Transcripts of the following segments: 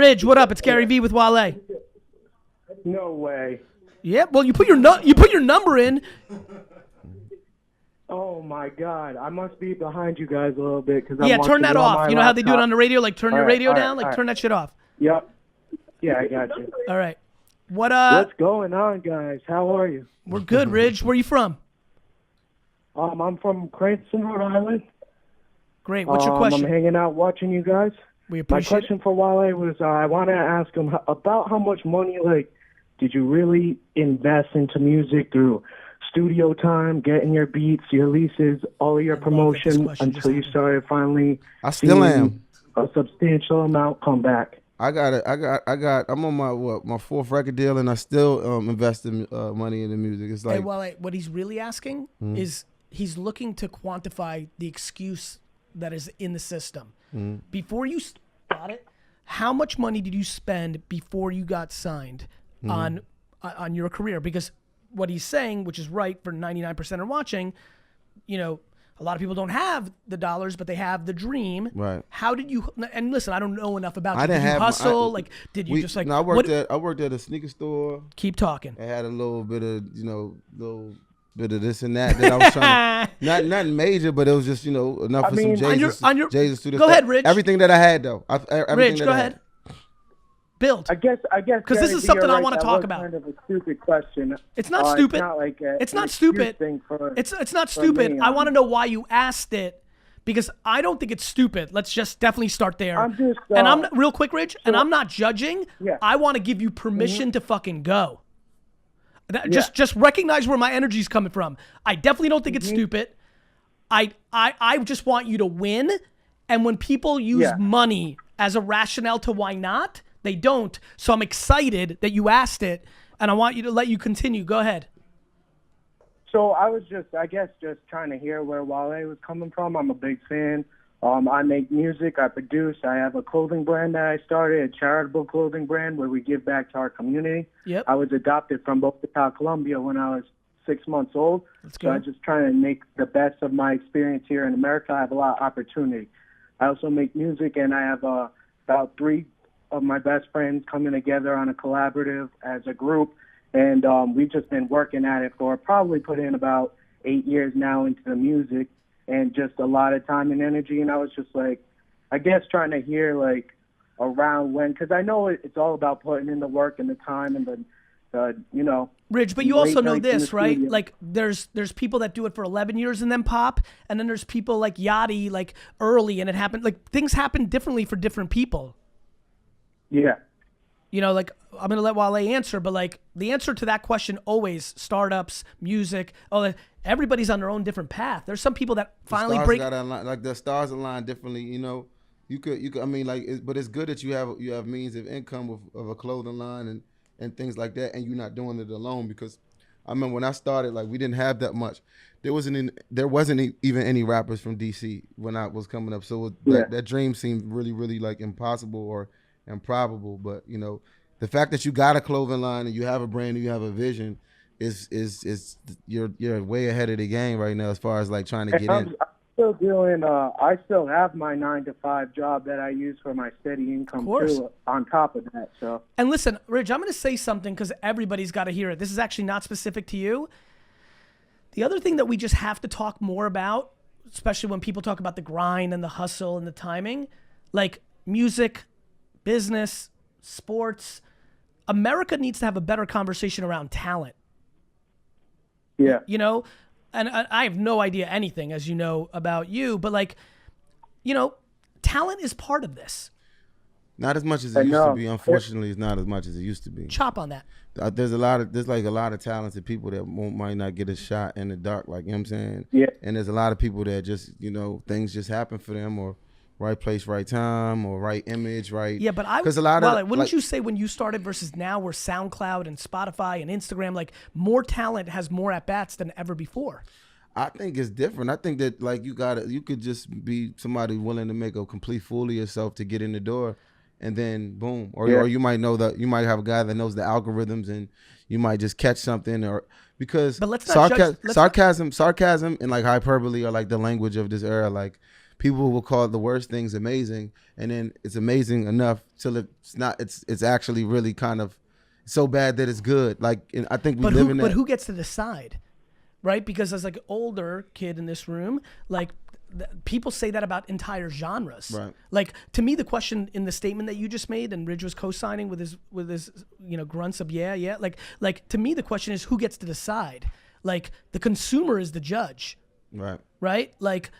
Ridge, what up? It's Gary V with Wale. No way. Yeah, well, you put your number in. Oh my God! I must be behind you guys a little bit because Yeah, turn that off. You know how they do it on the radio? Like turn your radio down. Like turn that shit off. Yep. Yeah, I got you. All right. What's going on, guys? How are you? We're good, Ridge. Where you from? I'm from Cranston, Rhode Island. Great. What's your question? I'm hanging out watching you guys. We My appreciate question for Wale was I want to ask him about how much money, like, did you really invest into music through studio time, getting your beats, your leases, all of your promotion until you started finally I still am. a substantial amount come back? I'm on my fourth record deal, and I still invest in money in the music. It's like, Hey, Wale, what he's really asking is he's looking to quantify the excuse that is in the system. Before you got it, how much money did you spend before you got signed on your career? Because what he's saying, which is right for 99% are watching, you know, a lot of people don't have the dollars, but they have the dream. Right. How did you? And listen, I don't know enough about you. I didn't did you have hustle? Did you just like? No, I worked at a sneaker store. Keep talking. I had a little bit of bit of this and that I was trying to, nothing major, but it was just enough for some Jay-Z students. Go ahead, Rich. Everything that I had though. Rich, go ahead. Build. I guess because this is something I want to talk about. Kind of a stupid question. It's not stupid. It's not like it's not stupid. It's not stupid. I want to know why you asked it, because I don't think it's stupid. Let's just definitely start there. I'm real quick, Rich, and I'm not judging. Yeah. I want to give you permission to fucking go. Just recognize where my energy's coming from. I definitely don't think it's stupid. I just want you to win. And when people use money as a rationale to why not, they don't. So I'm excited that you asked it, and I want you to let you continue. Go ahead. So I was just trying to hear where Wale was coming from. I'm a big fan. I make music. I produce. I have a clothing brand that I started, a charitable clothing brand where we give back to our community. Yep. I was adopted from Bogota, Colombia when I was 6 months old. That's so good. I'm just trying to make the best of my experience here in America. I have a lot of opportunity. I also make music, and I have about 3 of my best friends coming together on a collaborative as a group. And we've just been working at it for probably put in about 8 years now into the music, and just a lot of time and energy. And I was just like, I guess trying to hear like around when, because I know it's all about putting in the work and the time and the Ridge, but you also know this, right? Like there's people that do it for 11 years and then pop, and then there's people like Yachty, like early, and it happened. Like things happen differently for different people. Yeah. Like I'm gonna let Wale answer, but like the answer to that question always startups, music. Everybody's on their own different path. There's some people that finally break. Like the stars align differently. You could. I mean, but it's good that you have means of income of a clothing line and things like that, and you're not doing it alone. Because I remember when I started, like we didn't have that much. There wasn't even any rappers from DC when I was coming up. So that dream seemed really, really like impossible or improbable. But the fact that you got a clothing line and you have a brand and you have a vision is you're way ahead of the game right now as far as like trying to get in. I'm still doing. I still have my 9-to-5 job that I use for my steady income too. On top of that, so. And listen, Rich, I'm going to say something because everybody's got to hear it. This is actually not specific to you. The other thing that we just have to talk more about, especially when people talk about the grind and the hustle and the timing, like music, business, sports, America needs to have a better conversation around talent. Yeah. And I have no idea anything, as you know, about you, but like, talent is part of this. Not as much as it used to be. Unfortunately, it's not as much as it used to be. Chop on that. There's a lot of talented people that might not get a shot in the dark, like, you know what I'm saying? Yeah. And there's a lot of people that just, things just happen for them, or right place, right time, or right image, right. Yeah, but wouldn't you say when you started versus now, where SoundCloud and Spotify and Instagram, like more talent has more at bats than ever before? I think it's different. I think that like you could just be somebody willing to make a complete fool of yourself to get in the door, and then boom, or you might have a guy that knows the algorithms, and you might just catch something, or because but let's not sarcasm and like hyperbole are like the language of this era, like. people will call the worst things amazing, and then it's amazing enough till it's not. It's actually really kind of so bad that it's good. Like, and I think we live in that. But who gets to decide, right? Because as like an older kid in this room, like people say that about entire genres. Right. Like, to me, the question in the statement that you just made, and Ridge was co-signing with his grunts of yeah. Like to me, the question is who gets to decide. Like, the consumer is the judge. Right? Like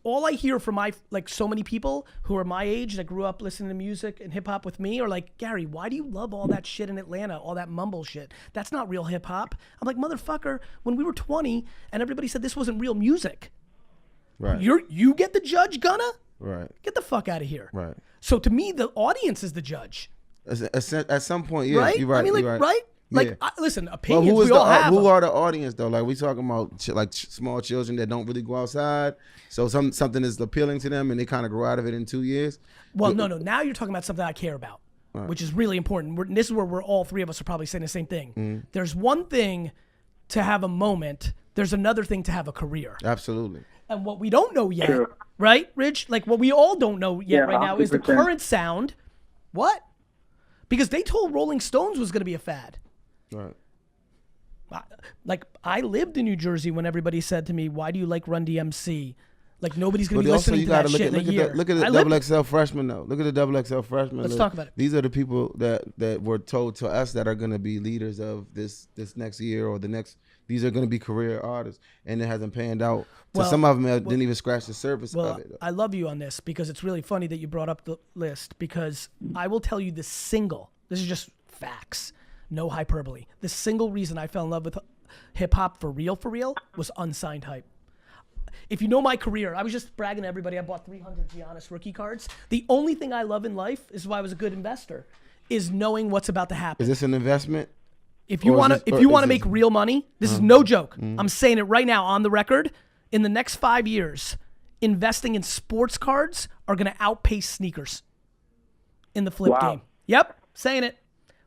all I hear from so many people who are my age that grew up listening to music and hip hop with me are like, Gary, why do you love all that shit in Atlanta, all that mumble shit? That's not real hip hop. I'm like, motherfucker, when we were 20 and everybody said this wasn't real music. Right. You get the judge, Gunna? Right. Get the fuck out of here. Right. So to me, the audience is the judge. At some point, yeah, right? you're right. I mean, like, you're right. right? Like, Yeah. Listen, Well, opinions, who is we all have who them. are the audience though? Like, we talking about small children that don't really go outside. So something is appealing to them, and they kind of grow out of it in 2 years. Well, no. Now you're talking about something I care about, which is really important. This is where we're all three of us are probably saying the same thing. Mm-hmm. There's one thing to have a moment. There's another thing to have a career. Absolutely. And what we don't know yet, Sure. right, Rich? Like, what we all don't know yet Yeah, right now is the 100%. current sound. What? Because they told Rolling Stones was going to be a fad. Right. Like, I lived in New Jersey when everybody said to me, "Why do you like Run DMC?" Like, nobody's going But to be also, listening you to got that to shit in a year. look at I the lived- double XL freshmen though. Look at the double XL freshmen. Let's talk about it. These are the people that were told to us that are going to be leaders of this next year or the next. These are going to be career artists, and it hasn't panned out. So Well, some of them didn't even scratch the surface Well, of it. I love you on this because it's really funny that you brought up the list, because I will tell you the single, this is just facts, no hyperbole. The single reason I fell in love with hip hop for real was Unsigned Hype. If you know my career, I was just bragging to everybody. I bought 300 Giannis rookie cards. The only thing I love in life is why I was a good investor, is knowing what's about to happen. Is this an investment? If you Or is want this- to, or if you is want to this- make real money, this is no joke. I'm saying it right now on the record. In the next 5 years, investing in sports cards are going to outpace sneakers in the flip Wow. game. Yep, saying it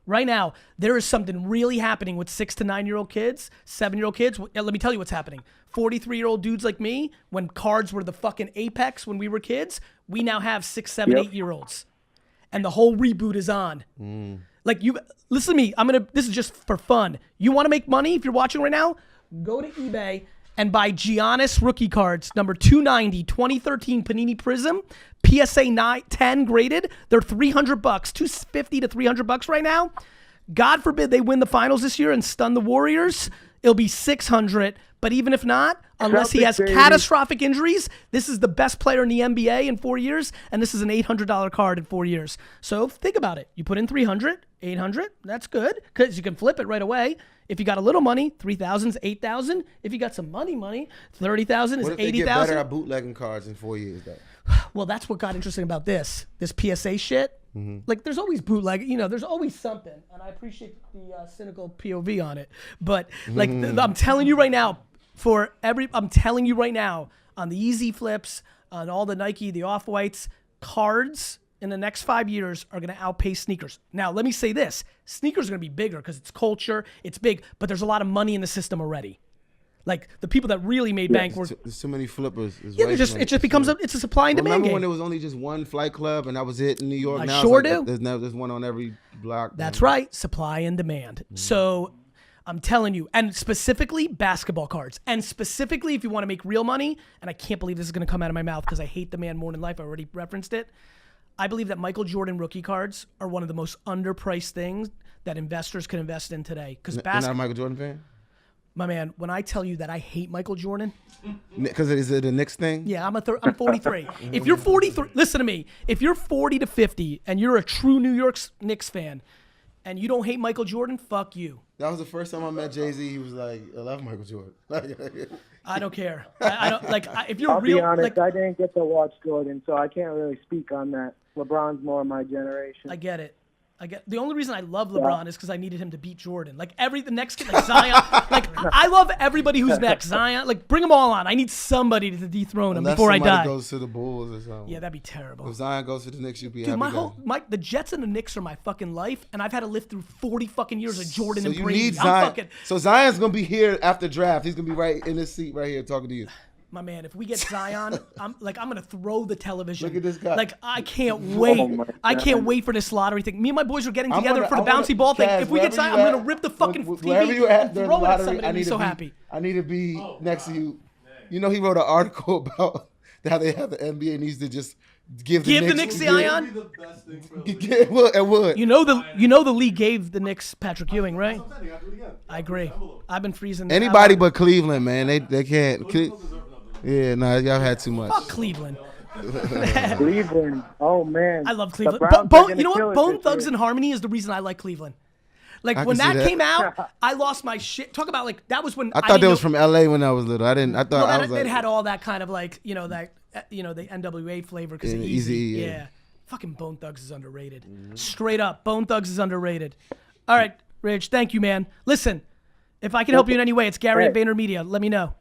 right now. There is something really happening with 6 to 9 year old kids, 7-year-old kids. Let me tell you what's happening. 43-year-old dudes like me, when cards were the fucking apex when we were kids, we now have 6, 7, Yep. 8-year-olds, and the whole reboot is on. Like, you listen to me. This is just for fun. You want to make money? If you're watching right now, go to eBay and buy Giannis rookie cards, number 290, 2013 Panini Prism, PSA 10 graded. They're $300, $250 to $300 right now. God forbid they win the finals this year and stun the Warriors, it'll be $600. But even if not, unless he has Celtics, baby. catastrophic injuries, this is the best player in the NBA in 4 years, and this is an $800 card in 4 years. So think about it. You put in 300, 800, that's good, because you can flip it right away. If you got a little money, 3,000 is 8,000. If you got some money, 30,000 is What if they get better 80,000. at bootlegging cards in 4 years though? Well, that's what got interesting about this PSA shit. Like, there's always bootleg, there's always something, and I appreciate the cynical POV on it. But like, I'm telling you right now, I'm telling you right now, on the Easy Flips, on all the Nike, the Off-Whites, cards in the next 5 years are going to outpace sneakers. Now, let me say this: sneakers are going to be bigger because it's culture, it's big, but there's a lot of money in the system already. Like, the people that really made bank were. There's too many flippers. Yeah, it just becomes it's a supply and demand Remember game. when there was only just one flight club and that was it in New York? I Now sure it's like, do. There's one on every block. That's right, supply and demand. So I'm telling you, and specifically basketball cards, and specifically if you want to make real money, and I can't believe this is going to come out of my mouth because I hate the man more than life. I already referenced it. I believe that Michael Jordan rookie cards are one of the most underpriced things that investors can invest in today. Because You're not a Michael Jordan fan? my man, when I tell you that I hate Michael Jordan, Because is it a Knicks thing? yeah, I'm 43. If you're 43, listen to me. If you're 40 to 50 and you're a true New York Knicks fan and you don't hate Michael Jordan, fuck you. That was the first time I met Jay-Z. He was like, I love Michael Jordan. I don't care. I don't like. If you're I'll real, be honest, like, I didn't get to watch Jordan, so I can't really speak on that. LeBron's more my generation. I get it. The only reason I love LeBron is because I needed him to beat Jordan. Like, the next kid, like Zion. Like, I love everybody who's next. Zion, like, bring them all on. I need somebody to dethrone him Unless before I somebody die. goes to the Bulls or something. Yeah, that'd be terrible. If Zion goes to the Knicks, you'd be Dude, happy. the Jets and the Knicks are my fucking life, and I've had to live through 40 fucking years of Jordan So and you Brady. need I'm Zion. fucking. So Zion's gonna be here after draft. He's gonna be right in this seat right here talking to you. My man, if we get Zion, I'm gonna throw the television. Look at this guy. Like I can't wait. my I can't God. wait for this lottery thing. Me and my boys are getting I'm together gonna- for the I wanna- bouncy ball thing. Kaz, If we get wherever Zion, you I'm gonna at, rip the fucking wherever TV you at and during throw the it at lottery, somebody. I'd be so happy. I need to be next to you. You know, he wrote an article about how they have the NBA needs to just give the Knicks Zion. The best thing for the league. It would. You know the league gave the Knicks Patrick Ewing, right? That's what I'm saying, they gotta do it again. I agree. I've been freezing. Anybody but Cleveland, man. They can't. Yeah, nah, y'all had too much. fuck Cleveland. Cleveland. Oh man. I love The Cleveland. Browns are Bone, gonna you know kill what? it Bone this Thugs year. and Harmony is the reason I like Cleveland. Like I when can see that that. came out, I lost my shit. Talk about like that was when I thought didn't that was know- from LA when I was little. I thought Well, I that, was like, it had all that kind of like the NWA flavor because Yeah, easy. Eazy-E, yeah. Yeah. Fucking Bone Thugs is underrated. Straight up, Bone Thugs is underrated. All right, Rich, thank you, man. Listen, if I can help you in any way, it's Gary at Hey. VaynerMedia. Let me know.